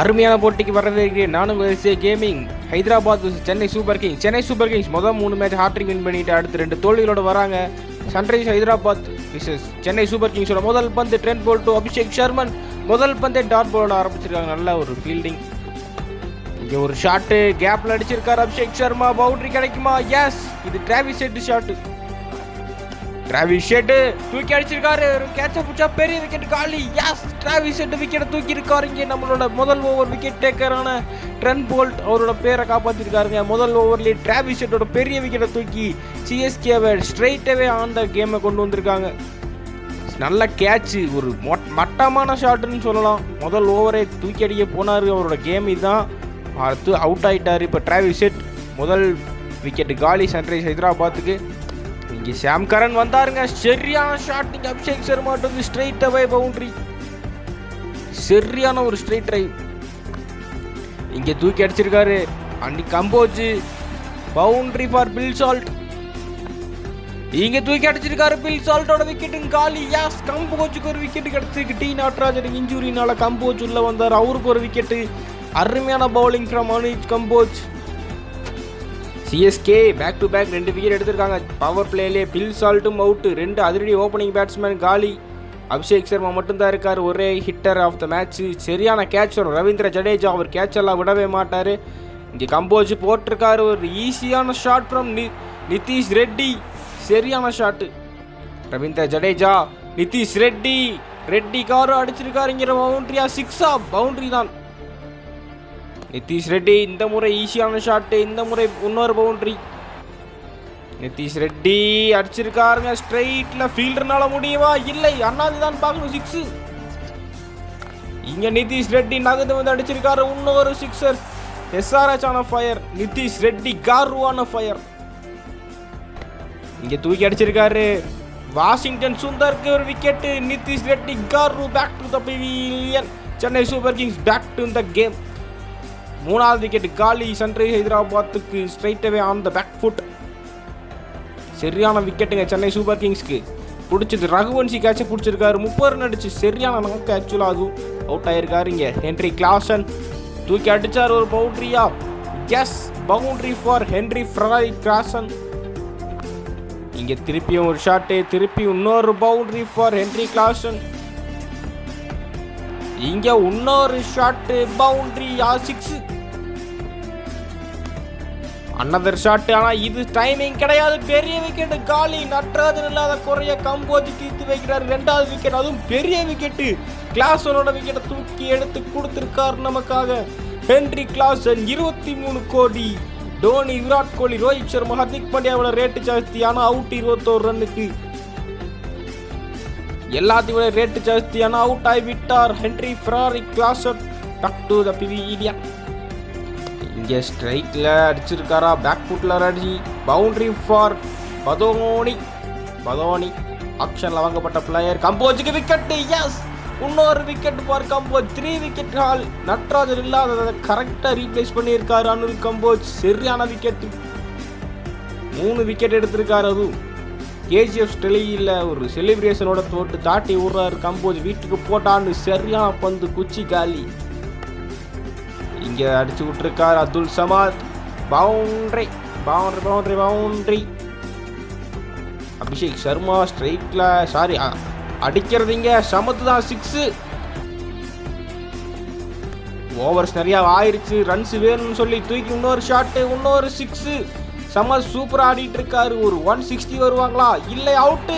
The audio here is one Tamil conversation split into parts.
அருமையான போட்டிக்கு வரவேற்கிறேன். நானும் gaming. Hyderabad Chennai super Kings. Chennai super Kings முதல் 3 மேட்ச் ஹாட்ரிக் வின் பண்ணிட்டு அடுத்து 2 தோல்விகளோட வராங்க. Sunrisers Hyderabad versus Chennai super கிங்ஸோட முதல் பந்து Trent Boult to Abhishek Sharma. முதல் பந்தே டாட் பாலோட ஆரம்பிச்சிருக்காங்க. நல்ல ஒரு ஃபீல்டிங். இங்கே ஒரு ஷாட்டு கேப்ல அடிச்சிருக்காரு அபிஷேக் சர்மா. பவுண்டரி கிடைக்குமா? எஸ், இது Travis head shot. Travis head தூக்கி அடிச்சிருக்காரு. ஒரு கேட்ச பிடிச்சா பெரிய விக்கெட் காலி. எஸ், டிராவிஸ் ஹெட் விக்கெட்டை தூக்கி இருக்காரு. இங்கே நம்மளோட முதல் ஓவர் விக்கெட் டேக்கரான ட்ரெண்ட் போல்ட் அவரோட பேரை காப்பாற்றிருக்காருங்க. முதல் ஓவர்லேயே டிராவிஸ் ஹெட்டோட பெரிய விக்கெட்டை தூக்கி சிஎஸ்கேவை ஸ்ட்ரெயிட்டாகவே ஆன் கேமை கொண்டு வந்திருக்காங்க. நல்ல கேட்சு, ஒரு மட்டமான ஷாட்டுன்னு சொல்லலாம். முதல் ஓவரே தூக்கி அடிக்க போனார். அவரோட கேம் இதுதான். அடுத்து அவுட் ஆகிட்டார். இப்போ டிராவிஸ் ஹெட் முதல் விக்கெட்டு காலி சன்ரைஸ் ஹைதராபாத்துக்கு. இங்கே ஷாம் கரன் வந்தாருங்க. சரியான ஷாட். இங்கே அபிஷேக் சர்மா வந்து ஸ்ட்ரெயிட் அவே பவுண்டரி. சரியான ஒரு ஸ்ட்ரெயிட் டிரைவ். இங்கே தூக்கி அடிச்சிருக்காரு அன்னி Kamboj. Boundary for Phil Salt. இங்கே தூக்கி அடிச்சிருக்காரு பில் சால்ட்டோட விக்கெட்டு காலி. யாஸ், கம்போஜுக்கு ஒரு விக்கெட் கிடைச்சிருக்கு. டி நாட்ராஜன் இன்ஜூரினால கம்போஜ் உள்ள வந்தார். அவருக்கு ஒரு விக்கெட்டு. அருமையான bowling from Anuj Kamboj. CSK back to back 2 wicket எடுத்திருக்காங்க. பவர் பிளேலே பில் சால்ட்டும் அவுட்டு. 2 அதிரடி ஓப்பனிங் பேட்ஸ்மேன் காலி. அபிஷேக் சர்மா மட்டும்தான் இருக்கார் ஒரே ஹிட்டர் ஆஃப் த மேட்ச். சரியான கேட்ச் வரும் ரவீந்திர ஜடேஜா. அவர் கேட்ச் எல்லாம் விடவே மாட்டார். இங்கே கம்போஜ் போட்டிருக்காரு ஒரு ஈஸியான ஷாட் ஃப்ரம் நிதிஷ் ரெட்டி. சரியான ஷாட்டு. ரவீந்திர ஜடேஜா, நிதிஷ் ரெட்டி. ரெட்டி காரும் அடிச்சிருக்காரு. இங்கே பவுண்டரியா? சிக்ஸா? பவுண்டரி தான். நிதிஷ் ரெட்டி இந்த முறை ஈஸியான ஷாட்டு. இந்த முறை இன்னொரு பவுண்டரி. நிதிஷ் ரெட்டி அடிச்சிருக்காருங்க ஸ்ட்ரெயிட்ல. ஃபீல்டர்னால முடியுமா? இல்லை, அண்ணாது தான் பார்க்கணும். 6. இங்க நிதிஷ் ரெட்டி நகர்ந்து வந்து அடிச்சிருக்காரு. இன்னொரு சிக்ஸர். எஸ்ஆர்எச் ஆன ஃபயர். நிதிஷ் ரெட்டி காருவான ஃபயர். இங்க தூக்கி அடிச்சிருக்காரு வாஷிங்டன் சுந்தருக்கு ஒரு wicket. Nitish Reddy garu back to the pavilion. Chennai super kings back to the game. 3வது விக்கெட் காலி சன்ரைஸ் ஹைதராபாத்துக்கு straight away on the back foot. சரியான விக்கெட்டுங்க சென்னை சூப்பர் கிங்ஸ்க்கு. பிடிச்சது ரகுவன்சி கேட்சை பிடிச்சிருக்காரு. 30 ரன் அடிச்சு சரியான நாக்கு. ஆக்சுவலாக அதுவும் அவுட் ஆயிருக்காரு. இங்கே ஹென்ரி கிளாசன் தூக்கி அடிச்சார் ஒரு பவுண்டரியா? Yes, boundary for Henry Klaasen. இங்கே திருப்பியும் ஒரு ஷாட்டு. திருப்பி இன்னொரு பவுண்டரி ஃபார் ஹென்ரி கிளாசன். இங்க இன்னொரு ஷாட். பவுண்டரி. 6. Another shot. ஆனா இது டைமிங் கிடையாது. பெரிய விக்கெட் காலி. நட்ராஜன் இல்லாத குறைய கம்போஜ் தீர்த்து வைக்கிறார். 2வது விக்கெட், அதுவும் பெரிய விக்கெட்டு. கிளாசனோட விக்கெட்டை தூக்கி எடுத்து கொடுத்திருக்கார் நமக்காக ஹென்ரி கிளாசன். 23 கோடி. டோனி, விராட் கோலி, ரோஹித் சர்மா, ஹர்திக் பாண்டியாவோட ரேட்டு ஜாஸ்தி. ஆனா அவுட் 21 ரன்னுக்கு. எல்லாத்தையும் விட ரேட்டு ஜாஸ்தியான அவுட் ஆகி விட்டார் Henry Klaasen. Back to the pavilion. இங்கே ஸ்ட்ரைக்கில் அடிச்சிருக்காரா? பேக் ஃபுட்டில் அடிச்சு பவுண்டரி ஃபார் பதோனி. ஆக்ஷனில் வாங்கப்பட்ட பிளேயர். கம்போஜுக்கு விக்கெட்டு. எஸ், இன்னொரு wicket for Kamboj. 3 wicket hall. Natarajar இல்லாததை கரெக்டாக ரீப்ளேஸ் பண்ணியிருக்காரு அனுல் கம்போஜ். சரியான விக்கெட்டு. 3 விக்கெட் எடுத்திருக்காரு. அதுவும் கேஜிஎஃப் ஸ்டெலியில் ஒரு செலிப்ரேஷனோட போட்டு தாட்டி விடுறாரு கம்போஜ். வீட்டுக்கு போட்டான்னு சரியான பந்து. குச்சி காலி. இங்கே அடிச்சு விட்டுருக்காரு அப்துல் சமாத். பவுண்டரி. அபிஷேக் சர்மா ஸ்ட்ரைட்ல. சாரி, அடிக்கிறது இங்கே சமத்து தான். 6. ஓவர்ஸ் நிறையா ஆயிடுச்சு. ரன்ஸ் வேணும்னு சொல்லி தூக்கி இன்னொரு ஷாட்டு. இன்னொரு 6. சமத் சூப்பராக ஆடிட்டு இருக்காரு. ஒரு 160 வருவாங்களா? இல்லை, அவுட்டு.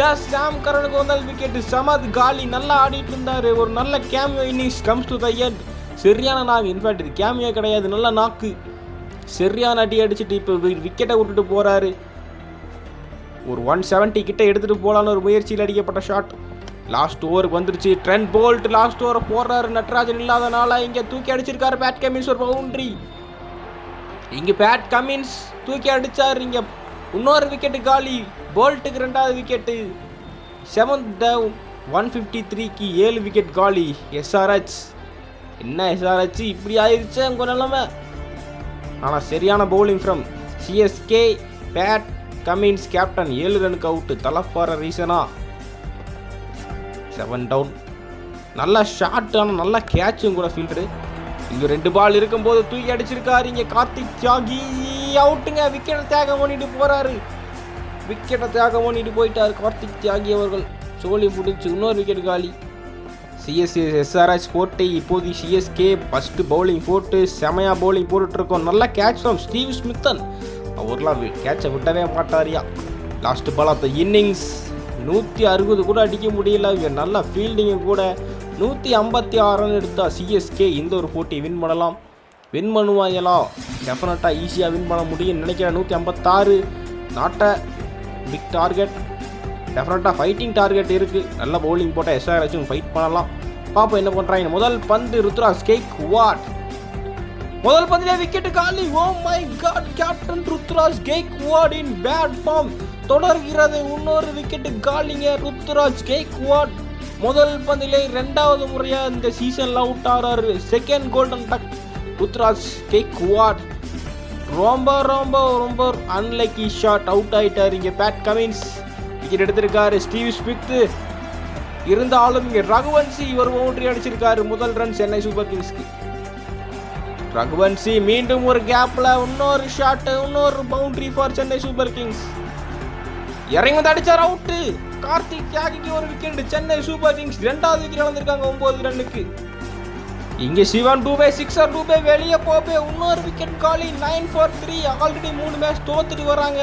எஸ், ஷாம் கரனுக்கு வந்தால் விக்கெட்டு. சமத் காலி. நல்லா ஆடிட்டு இருந்தாரு. ஒரு நல்ல cameo innings comes to the end. சரியான நாக்கு. இன்ஃபேக்ட் இது கேமியோ கிடையாது, நல்ல நாக்கு. சரியான அடி அடிச்சுட்டு இப்போ விக்கெட்டை விட்டுட்டு போறாரு. ஒரு 170 கிட்ட எடுத்துட்டு போலான்னு ஒரு முயற்சியில் அடிக்கப்பட்ட ஷாட். லாஸ்ட் ஓவருக்கு வந்துருச்சு. ட்ரெண்ட் போல்ட் லாஸ்ட் ஓவர் போடுறாரு. நட்ராஜன் இல்லாதனால இங்கே தூக்கி அடிச்சிருக்காரு பேட் கமின்ஸ் ஒரு பவுண்டரி. இங்கே பேட் கமின்ஸ் தூக்கி அடிச்சார். இங்கே இன்னொரு விக்கெட்டு காலி. போல்ட்டுக்கு 2வது விக்கெட்டு. 7th down. 153க்கு 7 விக்கெட் காலி. எஸ்ஆர்எச். என்ன எஸ்ஆர்எச் இப்படி ஆயிடுச்சு உங்க நிலைமை? ஆனால் சரியான bowling from CSK. Pat Cummins captain 7 ரனுக்கு அவுட்டு. தலை ஃபார் ரீசனா 7 டவுன். நல்ல ஷாட், ஆனால் நல்ல கேட்சும் கூட ஃபீல்டரு. இங்கே 2 பால் இருக்கும்போது தூக்கி அடிச்சிருக்காரு. இங்கே கார்த்திக் தியாகி அவுட்டுங்க. விக்கெட்டை தியாகம் பண்ணிட்டு போகிறாரு. விக்கெட்டை தியாகம் பண்ணிட்டு போயிட்டார் கார்த்திக் தியாகி அவர்கள். சோழி முடிச்சு இன்னொரு விக்கெட் காலி. சிஎஸ்கே எஸ்ஆர்எச் போட்டு இப்போது சிஎஸ்கே ஃபஸ்ட்டு பவுலிங் போட்டு செமையாக பவுலிங் போட்டுட்ருக்கோம். நல்ல கேட்ச் ஃப்ரம் ஸ்டீவ் ஸ்மித்தன். அவர்லாம் கேட்சை விட்டவே மாட்டாரியா. Last ball of the innings. 160 கூட அடிக்க முடியல. நல்ல ஃபீல்டிங்கு கூட. 156 ரன் எடுத்தா சிஎஸ்கே இந்த ஒரு போட்டி வின் பண்ணலாம். வின் பண்ணுவாங்களா? டெஃபினட்டாக ஈஸியாக வின் பண்ண முடியும்னு நினைக்கிறேன். 156 நாட் அ பிக் டார்கெட். டெஃபினட்டாக ஃபைட்டிங் டார்கெட் இருக்குது. நல்ல பவுலிங் போட்டால் எஸ்ஆர்எச்சும் ஃபைட் பண்ணலாம். பாப்போம் என்ன பண்ணுறாங்க. முதல் பந்து ருத்ராஜ் கெய்க்வாட். முதல் பந்திலே விக்கெட்டு காலி. Oh my God, captain Ruturaj Gaikwad in bad form. தொடர்கிறது இன்னொரு விக்கெட்டு காலிங்க. ருத்ராஜ் கெய்க்வாட் முதல் பந்திலே 2வது முறையாக இந்த சீசனில் அவுட் ஆகிறாரு. Second golden duck Ruturaj Gaikwad. ரொம்ப ரொம்ப ரொம்ப அன்லக்கி ஷாட். அவுட் ஆகிட்டார். இங்கே பேட் கமின்ஸ் விக்கெட் எடுத்திருக்காரு. ஸ்டீவ் ஸ்மித் இருந்தாலும் இங்கே ரகுவன்சி ஒரு பவுண்டரி அடிச்சிருக்காரு. முதல் ரன் சென்னை சூப்பர் கிங்ஸ்க்கு. ரகுவன்சி மீண்டும் ஒரு கேப்ல இன்னொரு ஷாட், இன்னொரு boundary for Chennai super Kings. இறங்கி வந்து அடிச்சார், அவுட்டு. கார்த்திக் தியாகிக்கு ஒரு விக்கெட். சென்னை சூப்பர் கிங்ஸ் 2வது விக்கெட் இழந்திருக்காங்க 9 ரன்னுக்கு. இங்கே சிவன் டூபே சிக்ஸர். டூபே வெளியே போபே இன்னொரு விக்கெட் காலி. 9 for 3. ஆல்ரெடி 3 மேட்ச் தோத்துட்டு வராங்க.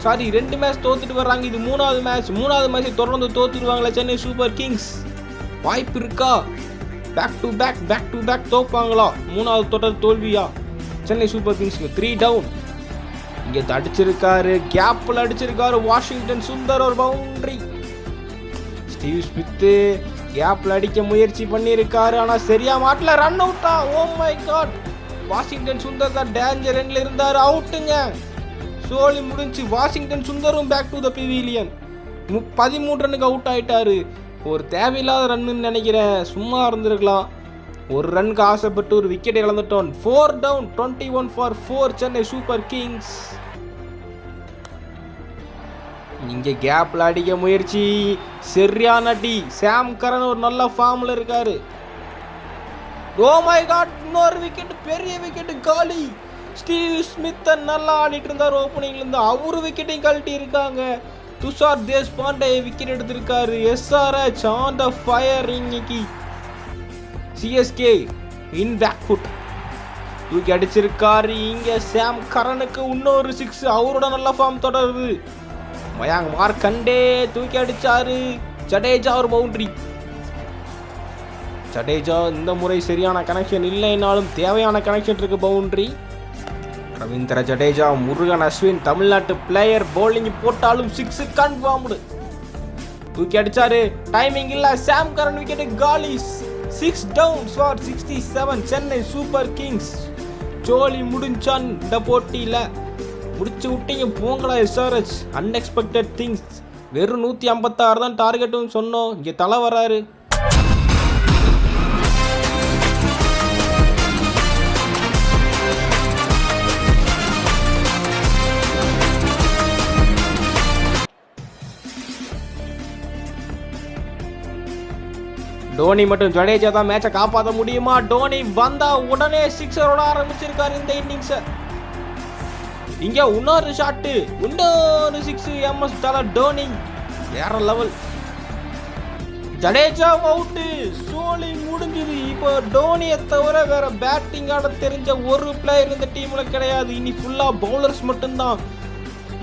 சாரி 2 மேட்ச் தோத்துட்டு வர்றாங்க. இது 3வது மேட்ச். 3வது மேட்சை தொடர்ந்து தோத்துடுவாங்களா சென்னை சூப்பர் கிங்ஸ்? வாய்ப்பு இருக்கா? பேக் டு பேக் தோப்பாங்களா? 3வது தொடர் தோல்வியா சென்னை சூப்பர் கிங்ஸ்க்கு? 3 டவுன். இங்கே அடிச்சிருக்காரு, கேப்பில் அடிச்சிருக்காரு வாஷிங்டன் சுந்தர் ஒரு பவுண்டரி. ஸ்டீவ் ஸ்மித்து கேப்பில் அடிக்க முயற்சி பண்ணியிருக்காரு, ஆனால் சரியா மாட்டல. ரன் அவுட்டா? Oh my God, Washington Sundar தான் டேஞ்சர் எண்ணில் இருந்தார். அவுட்டுங்க. சோழி முடிஞ்சு. வாஷிங்டன் சுந்தரும் பேக் டு த பிவிலியன். 13 ரன்னுக்கு அவுட் ஆயிட்டாரு. ஒரு தேவையில்லாத ரன்னு நினைக்கிறேன். சும்மா இருந்திருக்கலாம். ஒரு ரன்னுக்கு ஆசைப்பட்டு ஒரு விக்கெட் இழந்துட்டோம். 4 down. 21 for 4 Chennai super Kings. இங்கே கேப்ல அடிக்க முயற்சி. சரியான அடி. சாம் கரன் ஒரு நல்ல ஃபார்ம்ல இருக்காரு. ஓ மை காட், இன்னொரு விக்கெட். பெரிய விக்கெட் காலி. ஸ்டீவ் ஸ்மித் நல்லா ஆடிட்டு இருந்தார் ஓப்பனிங்ல இருந்து. அவரு விக்கெட்டையும் கழட்டி இருக்காங்க. துஷார் தேஷ்பாண்டே விக்கெட் எடுத்திருக்காரு. SRH on the fire. இன்னைக்கு சிஎஸ்கே இன் பேக் ஃபுட் தூக்கி அடிச்சிருக்காரு. இங்கே சாம் கரனுக்கு இன்னொரு 6. அவரோட நல்ல ஃபார்ம் தொடருது. மயாங்க் மார்க்கண்டே தூக்கி அடிச்சாரு. ஜடேஜா ஒரு பவுண்டரி. ஜடேஜா இந்த முறை சரியான கனெக்ஷன் இல்லைனாலும் தேவையான கனெக்ஷன் இருக்கு. பவுண்டரி. ரவீந்திர ஜடேஜா, முருகன் அஸ்வின் தமிழ்நாட்டு பிளேயர் பவுலிங் போட்டாலும் 6 கன்ஃபார்ம்டு. தூக்கி அடிச்சாரு. டைமிங் இல்ல. சாம் கரன் விக்கெட் காலி. 6 down for 67 Chennai super Kings. ஜோலி முடிஞ்சான் இந்த போட்டியில. முடிச்சு விட்டீங்க போங்களா எஸ்ஆர்எச். Unexpected things. வெறும் 156 தான் டார்கெட்டும் சொன்னோம். இங்கே தலை வராரு. டோனி மற்றும் ஜடேஜா தான் மேட்சை காப்பாற்ற முடியுமா? டோனி வந்தா உடனே சிக்ஸரோட ஆரம்பிச்சிருக்காரு இந்த இன்னிங்ஸை. இங்க இன்னொரு ஷாட்டு, இன்னொரு 6. MS தலை டோனி வேற லெவல். ஜடேஜா அவுட்டு. சோலி முடிஞ்சுது. இப்போ டோனியை தவிர வேற பேட்டிங் ஆட தெரிஞ்ச ஒரு பிளேயர் இந்த டீம்ல கிடையாது. இனி ஃபுல்லா பவுலர்ஸ் மட்டும்தான்.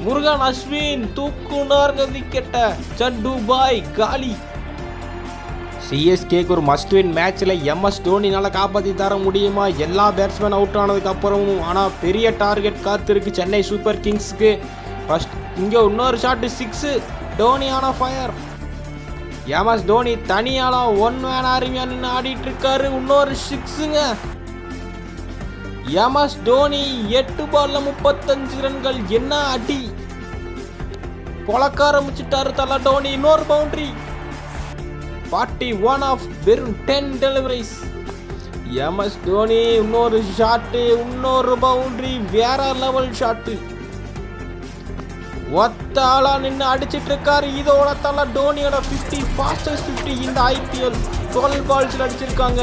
முருகன் அஸ்வின் தூக்குனாருங்க விக்கெட்டை. சட்டு பாய் காலி. சிஎஸ்கேக்கு ஒரு மஸ்ட் வின் மேட்ச்சில் MS தோனினால் காப்பாற்றி தர முடியுமா? எல்லா பேட்ஸ்மேன் அவுட் ஆனதுக்கு அப்புறமும். ஆனால் பெரிய டார்கெட் காத்திருக்கு சென்னை சூப்பர் கிங்ஸ்க்கு. ஃபர்ஸ்ட் இங்கே இன்னொரு ஷாட்டு 6. டோனி ஆன ஃபயர். MS தோனி தனியால 1 மேன் ஆர்மியா நின்று ஆடிட்டு இருக்காரு. இன்னொரு 6ங்க. MS தோனி 8 பால்ல 35 ரன்கள். என்ன அடி. பொழக்க ஆரம்பிச்சுட்டாரு தலை டோனி. இன்னொரு பவுண்டரி. 41 ஆஃப் வெறும் 10 டெலிவரிஸ். எம்எஸ் தோனி இன்னொரு ஷாட்டு, இன்னொரு பவுண்டரி, வேற லெவல் ஷாட்டு. ஒத்த ஆளா நின்று அடிச்சிட்டு இருக்காரு. இதோட தலை டோனியோட 50 ஃபாஸ்டஸ்ட் 50 இந்த ஐபிஎல் 12 பால்ஸில் அடிச்சிருக்காங்க.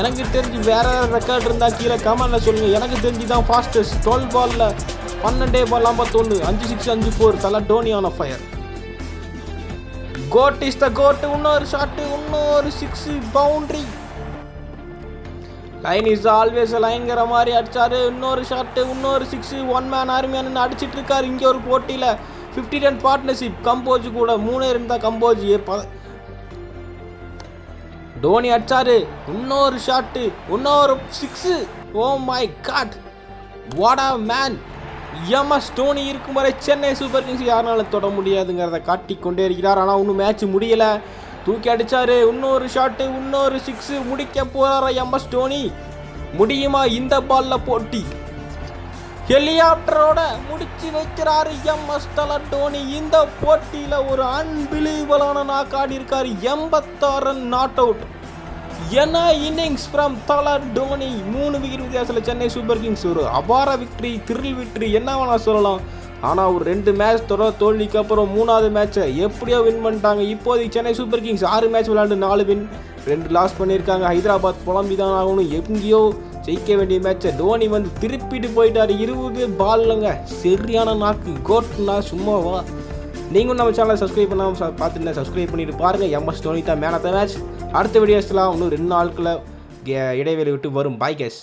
எனக்கு தெரிஞ்சு வேற ரெக்கார்ட் இருந்தால் கீழே கமெண்ட்ல சொல்லுங்க. எனக்கு தெரிஞ்சு தான் ஃபாஸ்டஸ்ட் 12 பாலில் 12 பால் 51, 5 6 5 4. தலை Dhoni on fire. Goat is the goat. இன்னொரு ஷாட்டு, இன்னொரு 6 பவுண்டரி. லைன் இஸ் ஆல்வேஸ் லைன்கிற மாதிரி அடிச்சாரு. இன்னொரு ஷாட்டு, இன்னொரு 6. ஒன் மேன் ஆர்மியானு அடிச்சிட்டு இருக்காரு. இங்கே ஒரு போட்டியில் 50 ரன் பார்ட்னர்ஷிப். கம்போஜ் கூட 3 இருந்தா கம்போஜ். டோனி அடிச்சாரு. இன்னொரு ஷாட்டு, இன்னொரு 6. Oh my God, what a man. MS Dhoni இருக்கும் வரை சென்னை சூப்பர் கிங்ஸ் யாருனாலும் தொட முடியாதுங்கிறத காட்டிக்கொண்டே இருக்கிறார். ஆனால் இன்னும் மேட்ச் முடியலை. தூக்கி அடிச்சாரு. இன்னொரு ஷாட்டு, இன்னொரு 6. முடிக்க போறாரா எம்எஸ் தோனி? முடியுமா இந்த பால்ல போட்டி? ஹெலிகாப்டரோட முடிச்சு வைக்கிறாரு எம்எஸ் தல டோனி. இந்த போட்டியில ஒரு அன்பிலீவபிளான நாக் ஆடி இருக்காரு. 86 ரன் நாட் அவுட். என்ன இன்னிங்ஸ் ஃப்ரம் தல டோனி. 3 விக்கெட் வித்தியாசத்தில் சென்னை சூப்பர் கிங்ஸ் ஒரு அபார விக்டரி, த்ரில் விக்டரி என்ன வேணா சொல்லலாம். ஆனால் ஒரு 2 மேட்ச் தொடர் தோல்விக்கு அப்புறம் 3வது மேட்சை எப்படியோ வின் பண்ணிட்டாங்க. இப்போதைக்கு சென்னை சூப்பர் கிங்ஸ் 6 மேட்ச் விளையாண்டு 4 வின் 2 லாஸ் பண்ணியிருக்காங்க. ஹைதராபாத் புலம்பி தான் ஆகணும். எங்கேயோ ஜெயிக்க வேண்டிய மேட்சை டோனி வந்து திருப்பிட்டு போயிட்டார். 20 பால்லுங்க. சரியான நாக்கு. கோட்னா சும்மாவா? நீங்களும் நம்ம சேனலை சப்ஸ்கிரைப் பண்ணாமல் பார்த்துட்டு சப்ஸ்கிரைப் பண்ணிட்டு பாருங்கள். எம்எஸ் தோனி தான் மேன் ஆஃப் த மேட்ச். அடுத்த வீடியோஸ்லாம் இன்னும் 2 நாட்களில் இடைவெளி விட்டு வரும். பாய் கேஸ்.